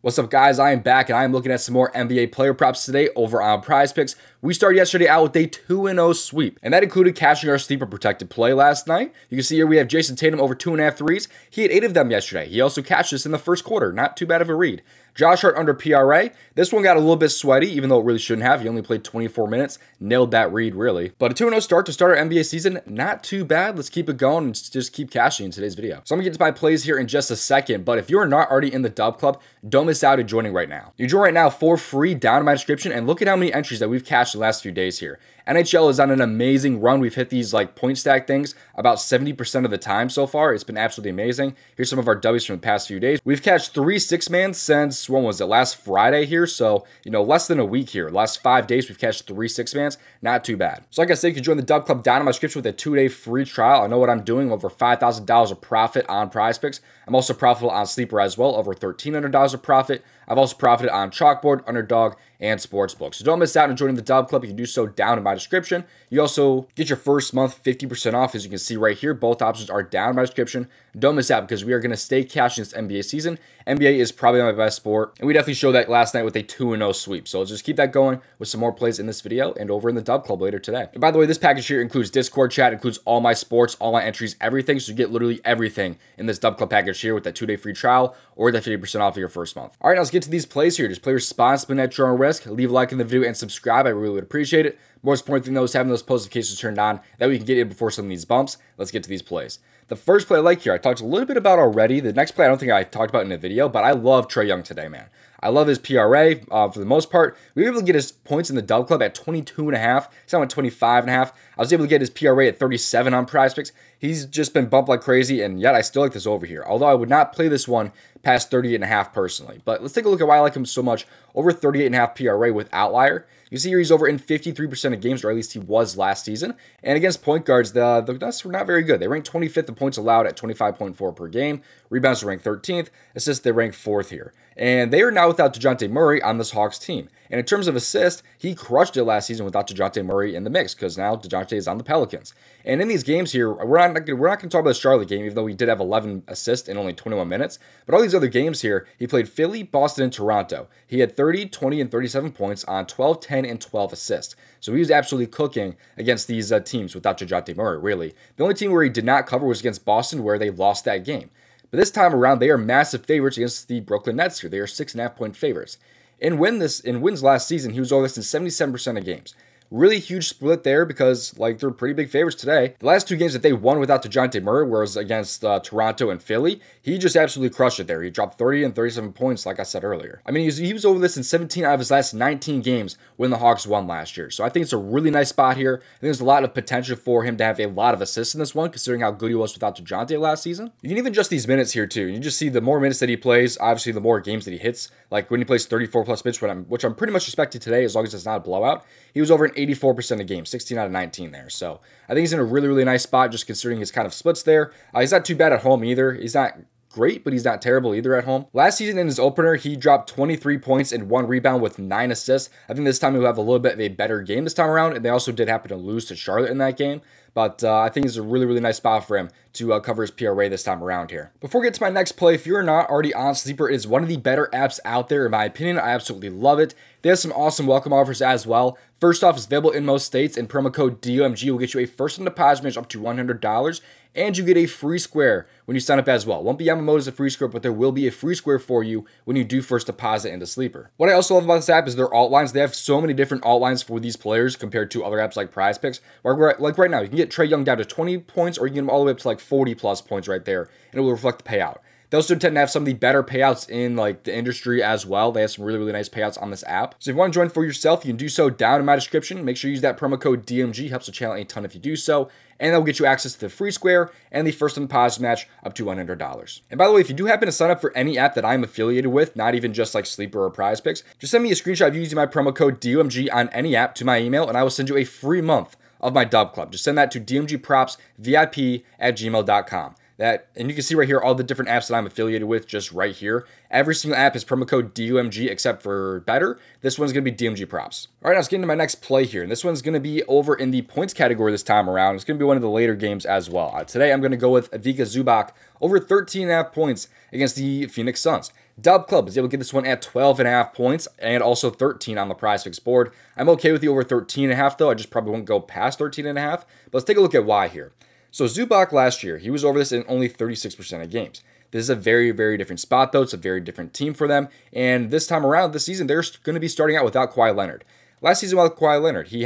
What's up, guys? I am back, and I am looking at some more NBA player props today over on PrizePicks. We started yesterday out with a 2-0 sweep, and that included cashing our sleeper protected play last night. You can see here we have Jason Tatum over 2.5 threes. He had 8 of them yesterday. He also cashed this in the first quarter. Not too bad of a read. Josh Hart under PRA. This one got a little bit sweaty, even though it really shouldn't have. He only played 24 minutes. Nailed that read, really. But a 2-0 start to start our NBA season, not too bad. Let's keep it going and just keep cashing in today's video. So I'm going to get to my plays here in just a second, but if you're not already in the DubClub, don't miss out on joining right now. You join right now for free down in my description, and look at how many entries that we've cashed the last few days here. NHL is on an amazing run. We've hit these like point stack things about 70% of the time so far. It's been absolutely amazing. Here's some of our W's from the past few days. We've cashed 3 6-man since, when was it, last Friday here? So, less than a week here. Last 5 days, we've cashed 3 6-mans. Not too bad. So like I said, you can join the DubClub down in my description with a 2-day free trial. I know what I'm doing. Over $5,000 of profit on PrizePicks. I'm also profitable on Sleeper as well. Over $1,300 of profit. I've also profited on Chalkboard, Underdog, and Sportsbook. So don't miss out on joining the DubClub. You can do so down in my description. You also get your first month 50% off, as you can see right here. Both options are down in my description. Don't miss out, because we are going to stay cashing this NBA season. NBA is probably my best sport, and we definitely showed that last night with a 2-0 sweep. So let's just keep that going with some more plays in this video and over in the DubClub later today. And by the way, this package here includes Discord chat, includes all my sports, all my entries, everything. So you get literally everything in this DubClub package here with that 2-day free trial or that 50% off of your first month. All right, now let's get to these plays here. Just play responsibly at your own risk. Leave a like in the video and subscribe. I really would appreciate it. Most important thing though is having those post notifications turned on, that we can get in before some of these bumps. Let's get to these plays. The first play I like here, I talked a little bit about already. The next play I don't think I talked about in the video, but I love Trae Young today, man. I love his PRA for the most part. We were able to get his points in the DubClub at 22.5. Some at 25.5. I was able to get his PRA at 37 on PrizePicks. He's just been bumped like crazy, and yet I still like this over here. Although I would not play this one past 38.5 personally. But let's take a look at why I like him so much. Over 38.5 PRA with Outlier. You see here he's over in 53% of games, or at least he was last season. And against point guards, the Nuggets were not very good. They ranked 25th in points allowed at 25.4 per game. Rebounds were ranked 13th. Assists, they ranked 4th here. And they are now without DeJounte Murray on this Hawks team. And in terms of assists, he crushed it last season without DeJounte Murray in the mix, because now DeJounte is on the Pelicans. And in these games here, we're not going to talk about the Charlotte game, even though he did have 11 assists in only 21 minutes. But all these other games here, he played Philly, Boston, and Toronto. He had 30, 20, and 37 points on 12, 10, and 12 assists. So he was absolutely cooking against these teams without DeJounte Murray, really. The only team where he did not cover was against Boston, where they lost that game. But this time around, they are massive favorites against the Brooklyn Nets here. They are 6.5-point favorites. In wins last season, he was over this in 77% of games. Really huge split there, because they're pretty big favorites today. The last 2 games that they won without DeJounte Murray was against Toronto and Philly. He just absolutely crushed it there. He dropped 30 and 37 points, like I said earlier. I mean, he was over this in 17 out of his last 19 games when the Hawks won last year. So I think it's a really nice spot here. I think there's a lot of potential for him to have a lot of assists in this one, considering how good he was without DeJounte last season. You can even adjust these minutes here too. You just see the more minutes that he plays, obviously the more games that he hits. Like when he plays 34 plus minutes, which I'm pretty much expecting today, as long as it's not a blowout. He was over in 84% of games, 16 out of 19 there. So I think he's in a really, really nice spot, just considering his kind of splits there. He's not too bad at home either. He's not great, but he's not terrible either at home. Last season in his opener, he dropped 23 points and 1 rebound with 9 assists. I think this time he'll have a little bit of a better game this time around, and they also did happen to lose to Charlotte in that game. But I think it's a really, really nice spot for him to cover his PRA this time around here. Before we get to my next play, if you're not already on Sleeper, it is one of the better apps out there, in my opinion. I absolutely love it. They have some awesome welcome offers as well. First off, it's available in most states, and promo code DOMG will get you a first-time deposit match up to $100, and you get a free square when you sign up as well. Won't be Yamamoto as a free square, but there will be a free square for you when you do first deposit into Sleeper. What I also love about this app is their alt lines. They have so many different alt lines for these players compared to other apps like PrizePicks. Like right now, you can get Trae Young down to 20 points, or you can get him all the way up to like 40 plus points right there, and it will reflect the payout. They also tend to have some of the better payouts in the industry as well. They have some really, really nice payouts on this app. So if you want to join for yourself, you can do so down in my description. Make sure you use that promo code DMG. Helps the channel a ton if you do so. And that will get you access to the free square and the first deposit match up to $100. And by the way, if you do happen to sign up for any app that I'm affiliated with, not even just like Sleeper or PrizePicks, just send me a screenshot of you using my promo code DOMG on any app to my email, and I will send you a free month of my DubClub. Just send that to domgpropsvip@gmail.com. And you can see right here all the different apps that I'm affiliated with just right here. Every single app is promo code DOMG except for Better. This one's going to be DMG Props. All right, now let's get into my next play here. And this one's going to be over in the points category this time around. It's going to be one of the later games as well. Today I'm going to go with Ivica Zubac over 13.5 points against the Phoenix Suns. DubClub is able to get this one at 12.5 points and also 13 on the PrizePicks board. I'm okay with the over 13.5 though. I just probably won't go past 13.5. But let's take a look at why here. So Zubak last year, he was over this in only 36% of games. This is a very, very different spot though. It's a very different team for them. And this time around, this season, they're going to be starting out without Kawhi Leonard. Last season without Kawhi Leonard, he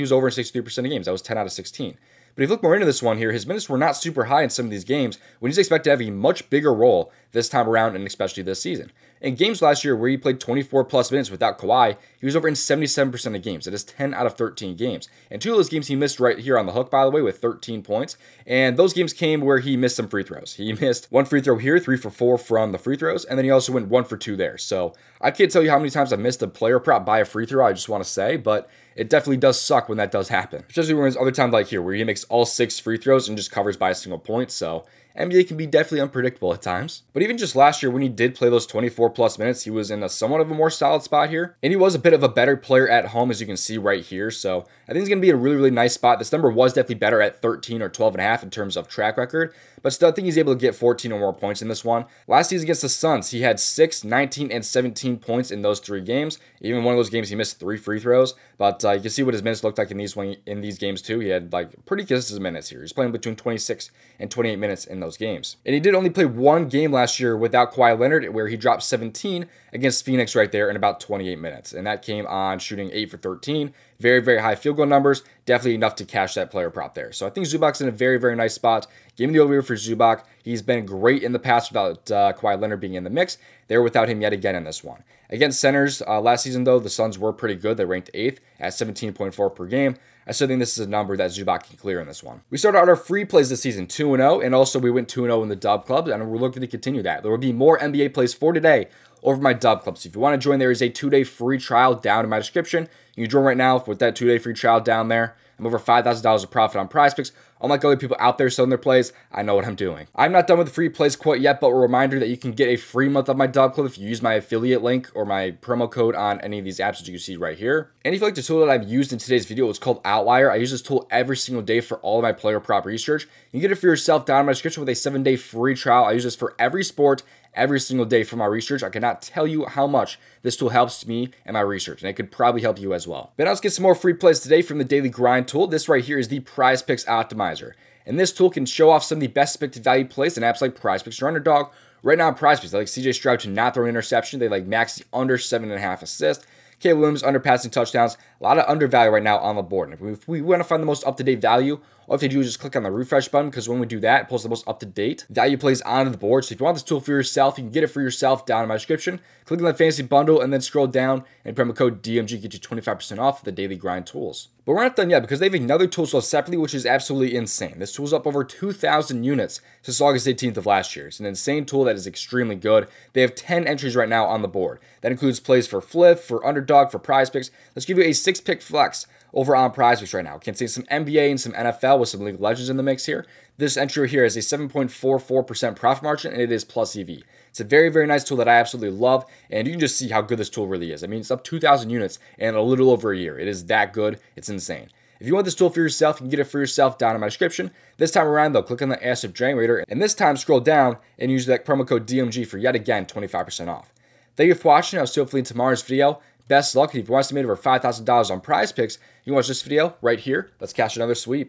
was over in 63% of games. That was 10 out of 16. But if you look more into this one here, his minutes were not super high in some of these games when he's expected to have a much bigger role this time around and especially this season. In games last year where he played 24 plus minutes without Kawhi, he was over in 77% of games. That is 10 out of 13 games. And 2 of those games he missed right here on the hook, by the way, with 13 points. And those games came where he missed some free throws. He missed 1 free throw here, 3 for 4 from the free throws, and then he also went 1 for 2 there. So I can't tell you how many times I've missed a player prop by a free throw, I just want to say, but it definitely does suck when that does happen. Especially when there's other times like here where he makes all 6 free throws and just covers by a single point. So NBA can be definitely unpredictable at times. But even just last year when he did play those 24 plus minutes, he was in a somewhat of a more solid spot here. And he was a bit of a better player at home, as you can see right here. So I think he's going to be a really, really nice spot. This number was definitely better at 13 or 12.5 in terms of track record. But still, I think he's able to get 14 or more points in this one. Last season against the Suns, he had 6, 19, and 17 points in those 3 games. Even one of those games, he missed 3 free throws. But you can see what his minutes looked like in these games too. He had like pretty consistent minutes here. He's playing between 26 and 28 minutes in those games. And he did only play 1 game last year without Kawhi Leonard, where he dropped 17 against Phoenix right there in about 28 minutes. And that came on shooting 8 for 13. Very, very high field goal numbers. Definitely enough to cash that player prop there. So I think Zubac's in a very, very nice spot. Give me the over here for Zubac. He's been great in the past without Kawhi Leonard being in the mix. They're without him yet again in this one. Against centers, last season though, the Suns were pretty good. They ranked 8th at 17.4 per game. I still think this is a number that Zubac can clear in this one. We started out our free plays this season 2-0, and also we went 2-0 in the DubClub, and we're looking to continue that. There will be more NBA plays for today over my DubClub. So if you want to join, there is a 2-day free trial down in my description. You can join right now with that 2-day free trial down there. I'm over $5,000 of profit on PrizePicks. Unlike other people out there selling their plays, I know what I'm doing. I'm not done with the free plays quite yet, but a reminder that you can get a free month of my DubClub if you use my affiliate link or my promo code on any of these apps that you can see right here. And if you like the tool that I've used in today's video, it's called Outlier. I use this tool every single day for all of my player prop research. You can get it for yourself down in my description with a 7-day free trial. I use this for every sport, every single day for my research. I cannot tell you how much this tool helps me and my research, and it could probably help you as well. But now let's get some more free plays today from the Daily Grind tool. This right here is the PrizePicks Optimizer. And this tool can show off some of the best expected value plays in apps like PrizePicks or Underdog. Right now on PrizePicks, they like CJ Stroud to not throw an interception. They like max the under 7.5 assists. Caleb Williams under passing touchdowns. A lot of undervalue right now on the board. And if we want to find the most up-to-date value, all you have to do is just click on the refresh button, because when we do that, it pulls the most up-to-date value plays onto the board. So if you want this tool for yourself, you can get it for yourself down in my description. Click on that fantasy bundle and then scroll down, and promo code DMG gets you 25% off the Daily Grind tools. But we're not done yet, because they have another tool sold separately, which is absolutely insane. This tool's up over 2,000 units since August 18th of last year. It's an insane tool that is extremely good. They have 10 entries right now on the board. That includes plays for Flip, for Underdog, for PrizePicks. Let's give you a 6-pick flex over on PrizePicks right now. Can see some NBA and some NFL with some League of Legends in the mix here. This entry here is a 7.44% profit margin, and it is plus EV. It's a very, very nice tool that I absolutely love, and you can just see how good this tool really is. I mean, it's up 2,000 units in a little over a year. It is that good. It's insane. If you want this tool for yourself, you can get it for yourself down in my description. This time around, though, click on the asset generator, and this time scroll down and use that promo code DMG for yet again 25% off. Thank you for watching. I'll see you hopefully in tomorrow's video. Best luck. If you want to make over $5,000 on PrizePicks, you can watch this video right here. Let's cash another sweep.